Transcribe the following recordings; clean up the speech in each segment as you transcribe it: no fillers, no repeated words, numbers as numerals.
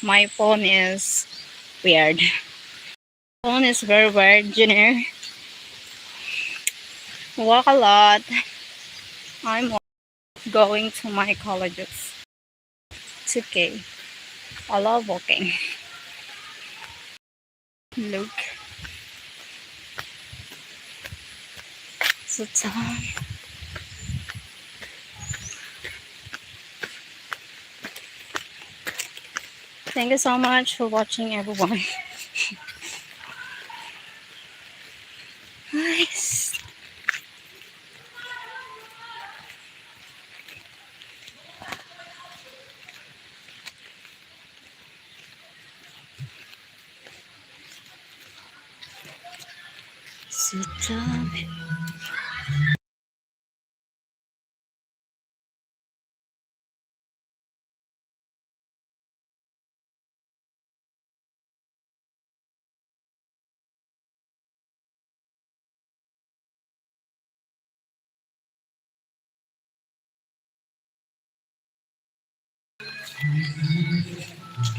My phone is weird. Phone is very weird, you know. Walk a lot. I'm going to my colleges. It's okay. I love walking. Look. So thank you so much for watching, everyone. Nice. Sit down.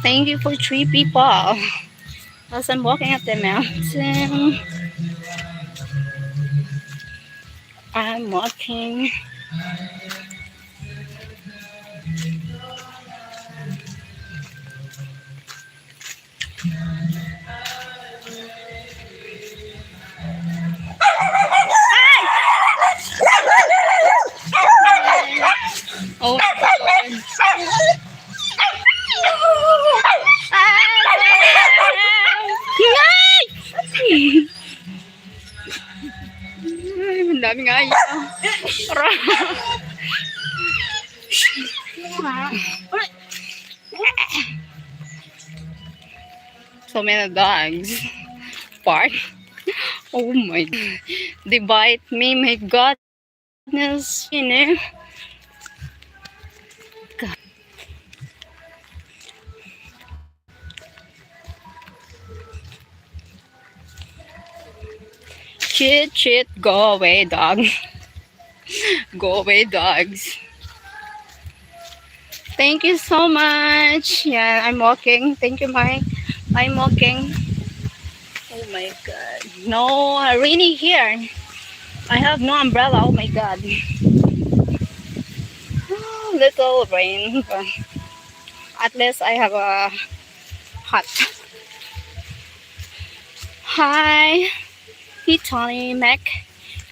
Thank you for 3 people. As I'm walking up the mountain, I'm walking. Oh my god. Ay, ang daming ayaw. So many dogs. Park. Oh my god. They bite me, my goodness, you know. Cheat, cheat, go away, dog. Go away, dogs. Thank you so much. Yeah, I'm walking. Thank you, Mike. I'm walking. Oh my god. No, rainy here. I have no umbrella. Oh my god. Little rain, but at least I have a hut. Hi. Hey, Tony, Mac.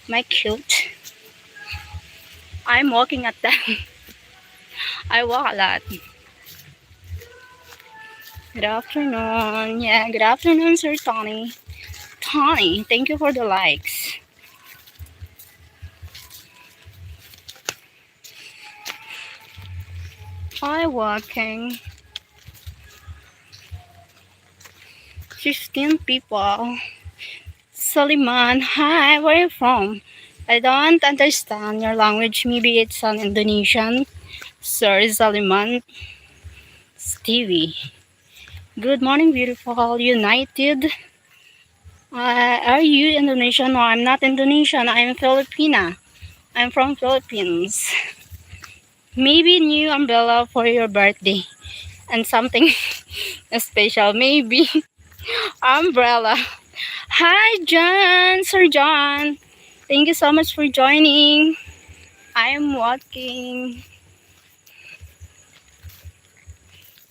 My cute. I'm walking at them. I walk a lot. Good afternoon. Yeah, good afternoon, Sir Tony. Tony, thank you for the likes. Hi, walking. 15 people. Suleiman, hi, where are you from? I don't understand your language. Maybe it's an Indonesian. Sir Suleiman. Stevie. Good morning, beautiful. United. Are you Indonesian? No, I'm not Indonesian. I'm Filipina. I'm from Philippines. Maybe new umbrella for your birthday and something special. Maybe umbrella. Hi, John, Sir John. Thank you so much for joining. I'm walking.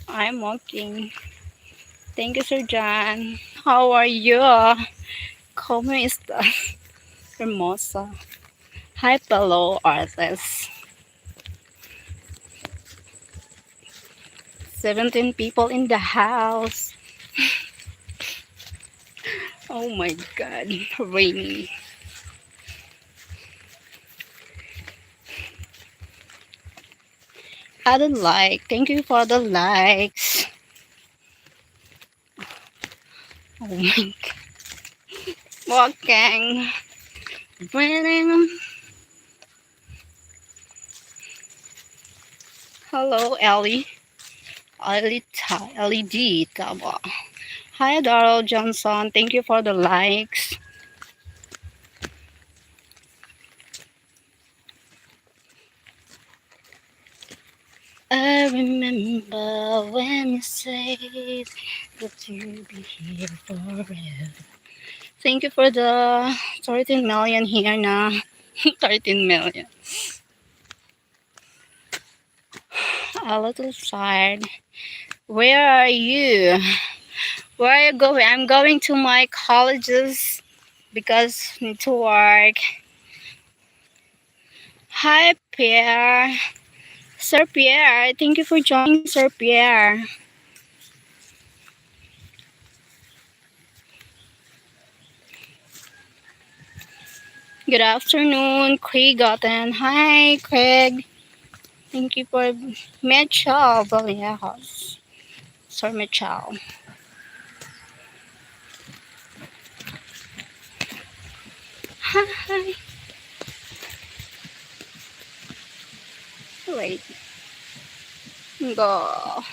I'm walking. Thank you, Sir John. How are you? ¿Cómo estás? Hermosa. Hi, fellow artists. 17 people in the house. Oh my god, rainy. I don't like. Thank you for the likes. Oh my god. Walking. Breathing. Hello, Ellie. LED. Tama. Hi, Darrell Johnson. Thank you for the likes. I remember when you said that you'd be here forever. Thank you for the 13 million here na. 13 million. A little tired. Where are you? Where are you going? I'm going to my colleges because I need to work. Hi, Pierre. Sir Pierre, thank you for joining, Sir Pierre. Good afternoon, Craig Gotten. Hi, Craig. Thank you for Mitchell Vallejos. Sir Mitchell. Hi. Wait. Go. Oh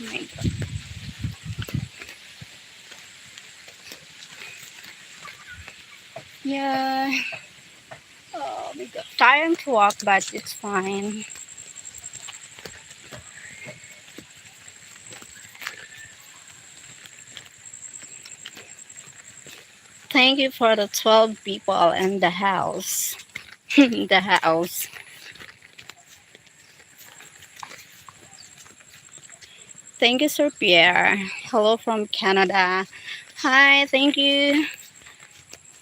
my God. Yeah. Oh my God. Tiring to walk, but it's fine. Thank you for the 12 people in the house. The house. Thank you, Sir Pierre. Hello from Canada. Hi, thank you.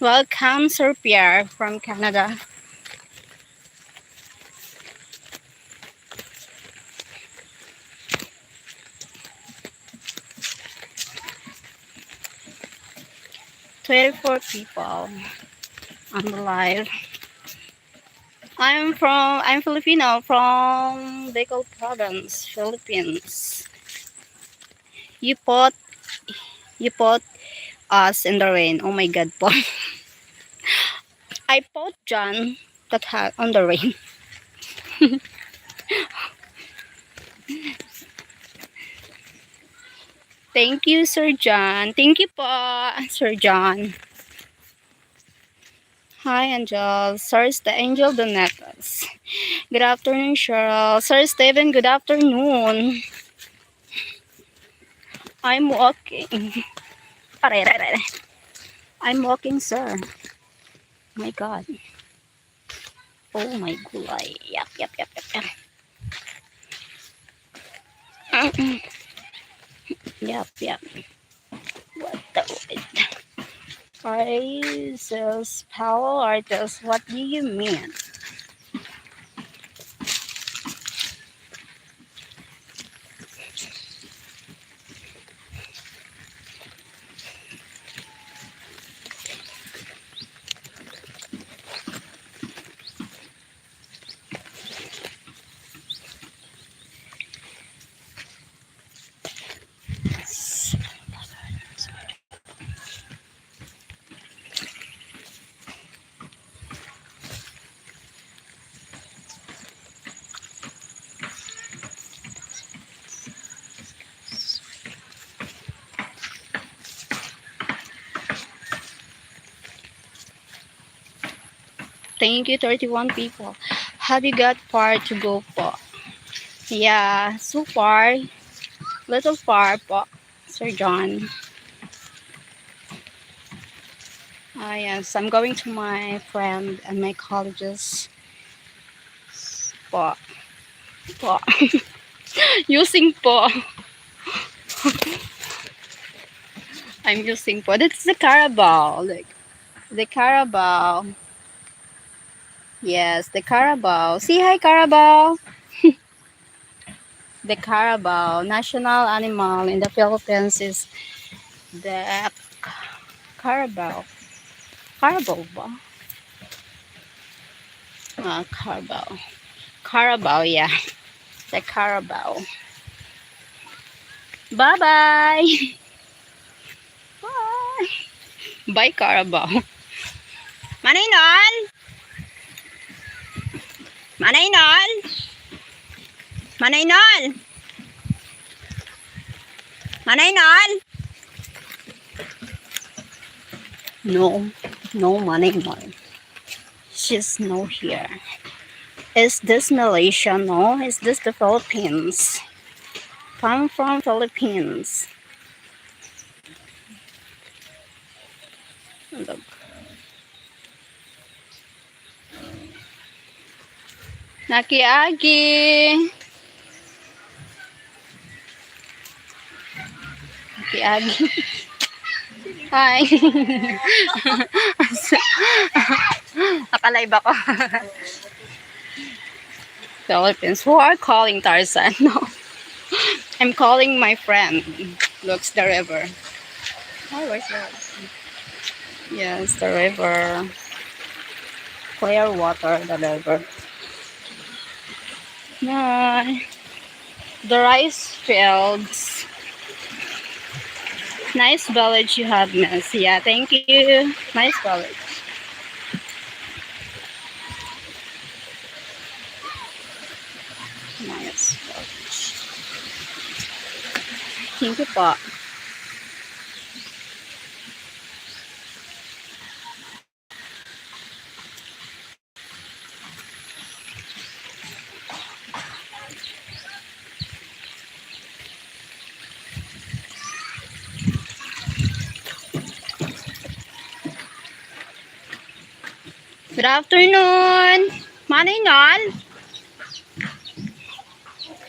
Welcome, Sir Pierre from Canada. "24 people on the live. I'm Filipino from Bicol province, Philippines. You put you put us in the rain. Oh my God po. I put John that had on the rain. Thank you, Sir John. Thank you po, Sir John. Hi, Angel. Sir the Angel Donetas. Good afternoon, Cheryl. Sir Steven, good afternoon. I'm walking. Aray. I'm walking, sir. My God. Oh my gulay. Yep. Yep. What the artists, Powell artists, what do you mean? Thank you, 31 people. Have you got far to go po? Yeah, so far. Little far po, Sir John. Yes, I'm going to my friend and my colleges po. Po. Using po. I'm using po. That's the Carabao. Like, the Carabao. Yes, the Carabao. Say hi, Carabao. The Carabao. National animal in the Philippines is the Carabao. Carabao ba? Carabao. Carabao, yeah. The Carabao. Bye-bye. Bye. Bye, Carabao. Manay Nol! Manay Nol! Manay Nol! Manay Nol! No. No, Manay Nol. much snow here. Is this Malaysia? No, is this the Philippines? I'm from Philippines. Look. Naki-agi. Naki-agi. Hi. Nakalive ako. Philippines. Who are calling Tarzan? No. I'm calling my friend. Looks the river. Oh, where's the river? Yes, the river. Clear water, the river. No. The rice fields. Nice village you have, miss. Yeah, thank you. Nice village. Nice village. Thank you po. Good afternoon. Manay Nol.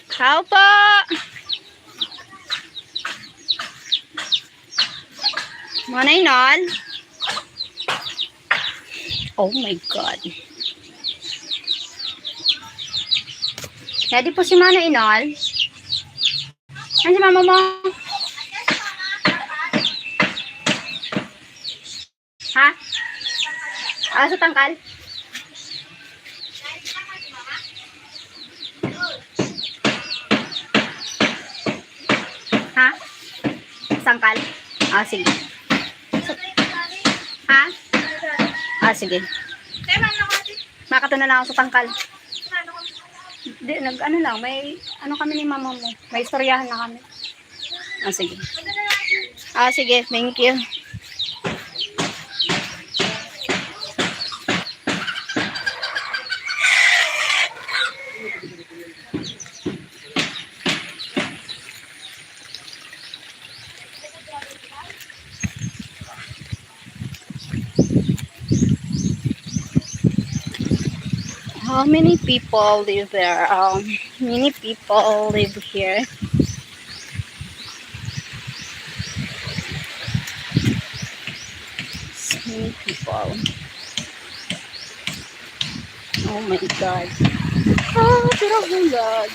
Tao po. Manay Nol. Oh my God. Ready po si Manay Nol. Ano si mama mo? Ha? Sa tangkal? Ha? Sangkal? Sige. Ha? Sige. Makato na lang ako sa tangkal. Di, ano lang, may, ano kami ni mama mo. May istoryahan na kami. Sige. Sige, thank you. How many people live there? Many people live here. So many people. Oh my God. Pero hulog.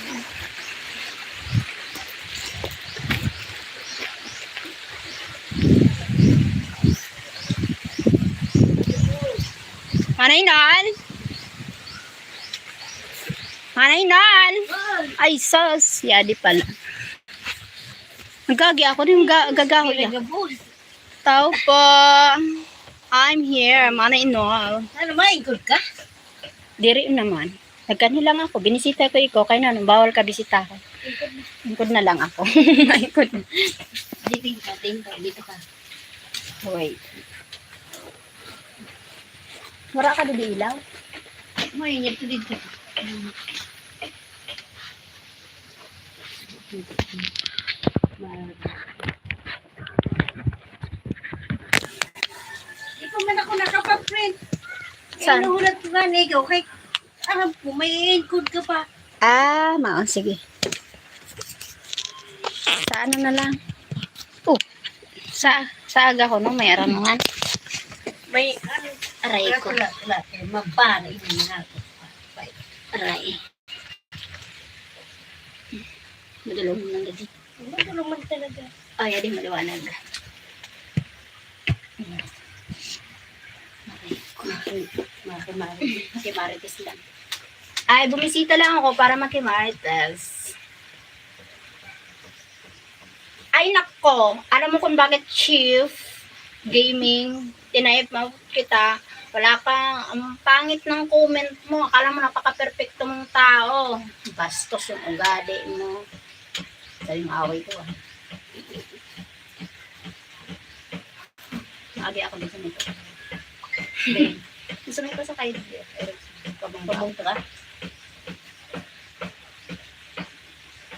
Manay Nol? Manay Nol? Ay, sus. Yadi pala. Nagagi ako din. Gagaho yan. Tao po. I'm here. Manay Nol. Ano, maingkod ka? Diri naman. Nagkani lang ako. Binisita ko ikaw. Kaya na, bawal ka bisita ko. Ingkod na lang ako. Ingkod na. Dito ka. Wait. Wala ka di ilaw? Maingit ko dito. Ikaw man ako nakapag-print. Saan? Nahulat ko nga na ikaw. Kay, alam po, may encode ka pa. Sige. Sa ano na lang? Sa aga ko, no? May aranungan. May, ano, Aray ko. Wala. Mabara yun na ako. Aray. Madulong lang gadi. Madulong man talaga. Ay, adi maliwanag. Makimarites lang. Ay, bumisita lang ako para makimarites. Ay, nako. Alam mo kung bakit chief gaming tinayip mo kita. Wala ka, ang pangit ng comment mo. Akala mo napaka-perfecto mong tao. Bastos yung ugali mo. Dahil maaway ko. Agi ako dito nito. Gusto mo pa sa kayo. Pabungka ka.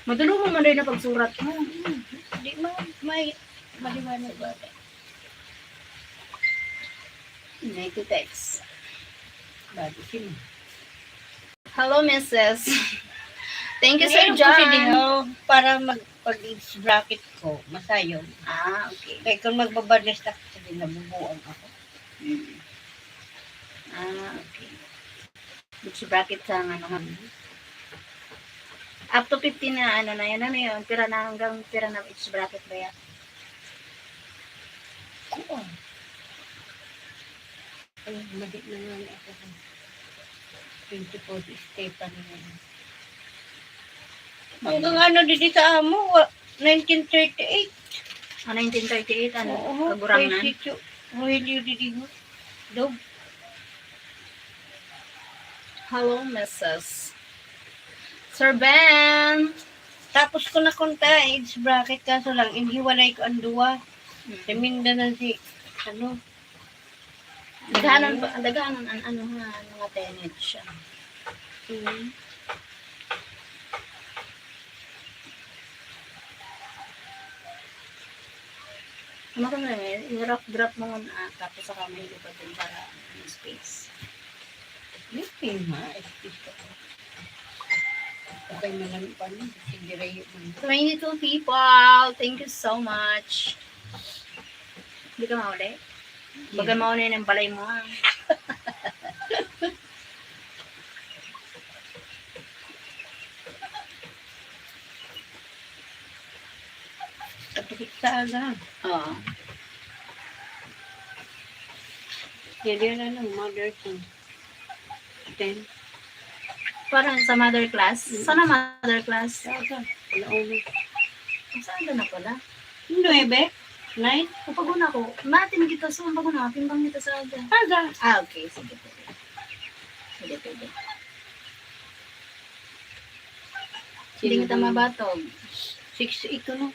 Madulungan mo rin na pagsurat mo. Di may maliwanag ba? Make text. Bago sino? Hello, Mrs. Thank you, Sir Ngayon ko si John. Dino para pag-age bracket ko, masayog. Ah, okay. Kaya kung magbabarnes ako sa nabubuan ako. Ah, okay. Which bracket sa ano ha? Up to 15 na ano na yun, pira na hanggang pira na each bracket ba yan? Oo. Ay, mali na nga ako. 24 stay pa rin. Hanggang ano dito sa amo, 1938. Ah, 1938, ano? Oo, Kagurangan? Rogelio dito. Dog. Hello, Mrs. Sir Ben. Tapos ko na konta, age bracket, kaso lang, inhiwalay ko ang duwa. Sa Mindanao si, ano, Dagahanan ang ano ha, mga tenet siya. Ano ko na i-drop mo muna, tapos saka may iba din para may space. yung tema, okay mo lang pa nun, hindi rin yung 22 people, thank you so much. Hindi ka mauli? Baga mauli ng balay mo ha. katukit sa aga. Oo. Yan na lang, mother to. Then, Parang sa mother class. Sana mother class? sa aga, alauna. Saan ka na pala? 9? 9? Kapaguna ko, natin kita sa paguna, pimbang kita sa aga. Aga. Ah, okay. Sige, pwede. Sige, pwede. Hindi kita mabatog. 6 ito no.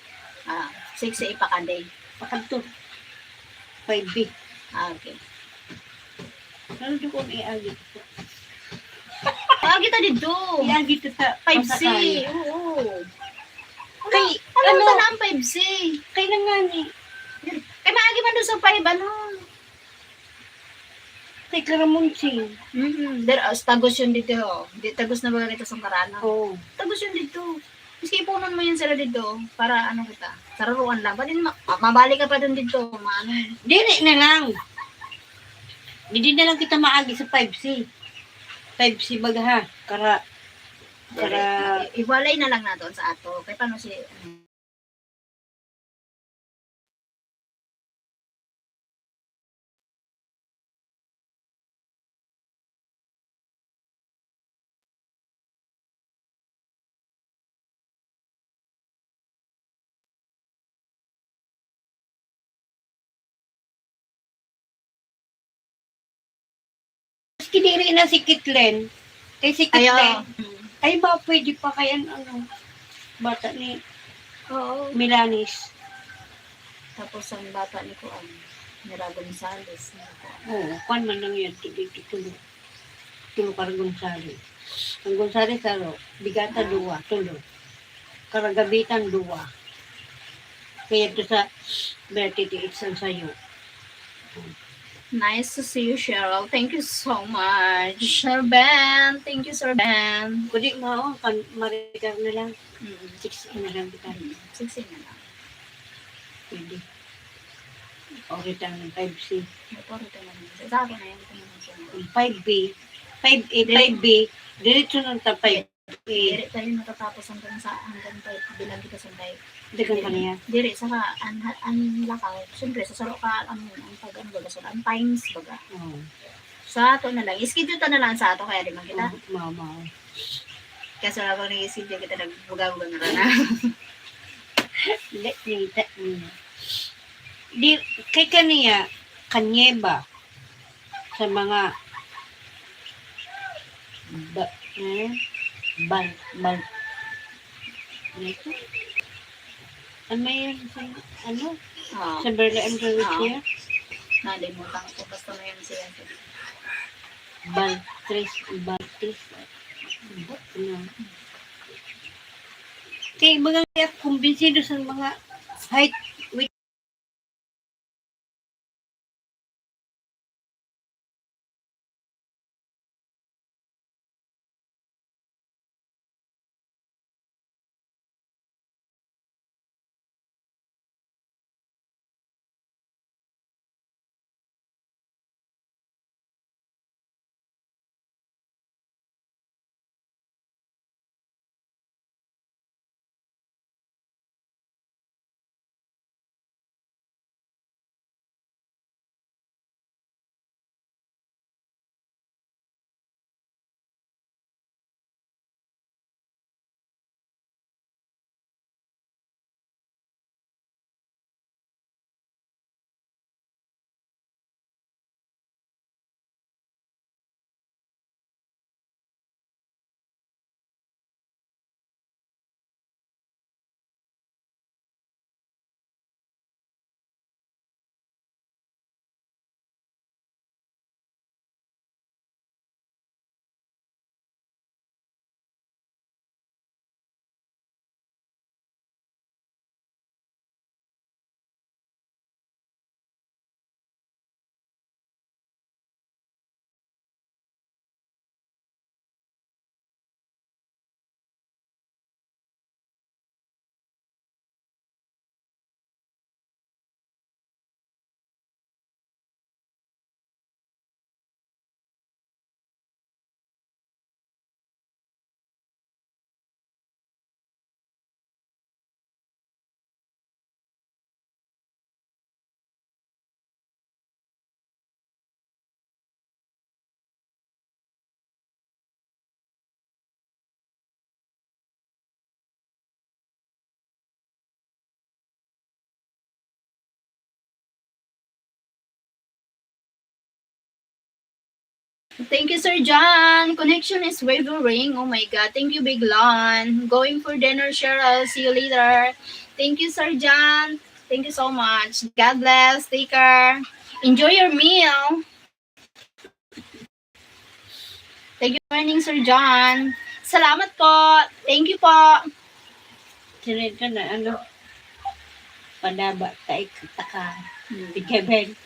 Ah, 6 sa ipakaday. Pakadto. 5B. Ah, okay. Ano doon kung iagi ito? Ah, kita dito. Iagi ito sa 5C. pasakay. Oo. Kay, Ano ano, na ang 5C? kailangan ni, Kay maagi man doon sa 5, ano? kay Karamunsing. Tagos yun dito. Tagos na ba dito sa Karana? Oo. Tagos yun dito. Miski ipunan mo yun sila dito para ano kita. Sararuan lang. Pwede mabalik ka pa dun dito. Maano. Dili na lang. Hindi na lang kita maagi sa 5C. 5C baga ha. Para Iwalay na lang na doon sa ato. Kaya paano si maski diri na si Kitlen. Kay si Kitlen. Ayo. Ay ba pwede pa kaya ano bata ni Oo. Milanis. Tapos ang bata ni Kuan. Nira Gonzales. Oo, kwan man lang yan. Tulo para Gonzales. Ang Gonzales ano, bigata duwa, tulo. Karagabitan duwa. Kaya ito sa Bertiti Itsan sa'yo. Nice to see you, Cheryl. Thank you so much. Sir Ben. Thank you, Sir Ben. Kudi mo, marigar na lang. 6 na lang kita. 16 na lang. Pwede. Okay lang ng 5C. Ito na lang. Sa akin na yan. Ito na lang siya. 5B. 5A, 5B. Diretso ng 5A. Diri tayo natatapos hanggang bilang kita sa live. Dagan pa niya. Diri saka ang lakaw. Siyempre sa saro ka ang pag ano baga so ang times baga. Oo. Sa ato na lang. Schedule ta na lang sa ato kaya di man kita. Mama. Kasi wala ko nag-schedule kita nagbuga-buga na lang. Let me that di kay kaniya kanyeba sa mga bal nito ano yun sa ano Oh. sa Berla and Rivia Nalimutan ko basta na yun siya. Baltris, Baltris. Ano? Kaya mga kaya kumbinsido sa mga height, weight. Thank you, Sir John. Connection is wavering. Oh my God. Thank you, Big Lon. Going for dinner, Cheryl. See you later. Thank you, Sir John. Thank you so much. God bless. Take care. Enjoy your meal. Thank you for joining, Sir John. Salamat po. Thank you po. Sinid ka na, ano, padaba, taik, taka, bigabel.